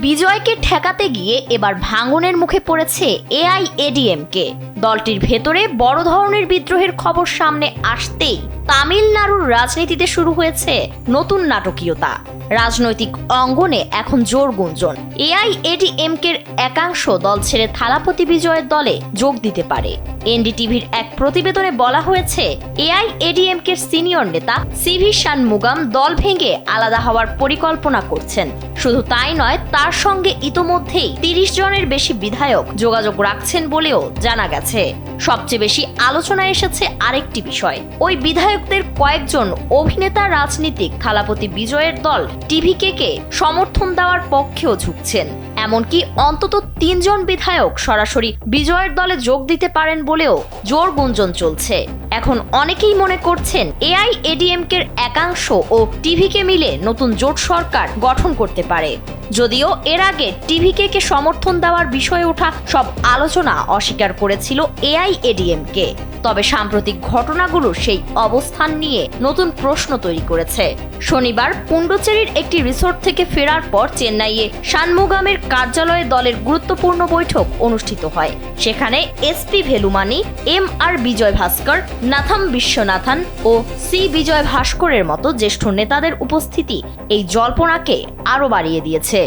বিজয়কে ঠেকাতে গিয়ে এবার ভাঙনের মুখে পড়েছে এআইএডিএমকে। দলটির ভেতরে বড় ধরনের বিদ্রোহের খবর সামনে আসতেই তামিলনাড়ুর রাজনীতিতে শুরু হয়েছে নতুন নাটকীয়তা। রাজনৈতিক অঙ্গনে এখন জোর গুঞ্জন এআইএডিএমকের একাংশ দল ছেড়ে থালাপতি বিজয়ের দলে যোগ দিতে পারে। এনডিটিভির এক প্রতিবেদনে বলা হয়েছে, এআইএডিএমকের সিনিয়র নেতা সিভি শানমুগাম দল ভেঙে আলাদা হওয়ার পরিকল্পনা করছেন। শুধু তাই নয়, তার সঙ্গে ইতোমধ্যেই 30 জনের বেশি বিধায়ক যোগাযোগ রাখছেন বলেও জানা গেছে। সবচেয়ে বেশি আলোচনা এসেছে আরেকটি বিষয়, ওই বিধায়কদের কয়েকজন অভিনেতা রাজনীতিক থালাপতি বিজয়ের দল টিভিকে সমর্থন দেওয়ার পক্ষেও ঝুঁকছেন। এমনকি অন্তত 3 জন বিধায়ক সরাসরি বিজয়ের দলে যোগ দিতে পারেন বলেও জোর গুঞ্জন চলছে। এখন অনেকেই মনে করছেন এআইএডিএমকের একাংশ ও টিভিকে মিলে নতুন জোট সরকার গঠন করতে পারে। যদিও এর আগে টিভিকে সমর্থন দেওয়ার বিষয়ে ওঠা সব আলোচনা অস্বীকার করেছিল এআইএডিএমকে। তবে সাম্প্রতিক ঘটনাগুলো সেই অবস্থান নিয়ে নতুন প্রশ্ন তৈরি করেছে। শনিবার পুন্ডুচেরির একটি রিসোর্ট থেকে ফেরার পর চেন্নাইয়ে শানমুগামের কার্যালয়ে দলের গুরুত্বপূর্ণ বৈঠক অনুষ্ঠিত হয়। সেখানে এসপি ভেলুমানি, এম.আর. বিজয় ভাস্কর, নাথাম বিশ্বনাথন ও সি বিজয় ভাস্করের মতো জ্যেষ্ঠ নেতাদের উপস্থিতি এই জল্পনাকে আরও বাড়িয়ে দিয়েছে।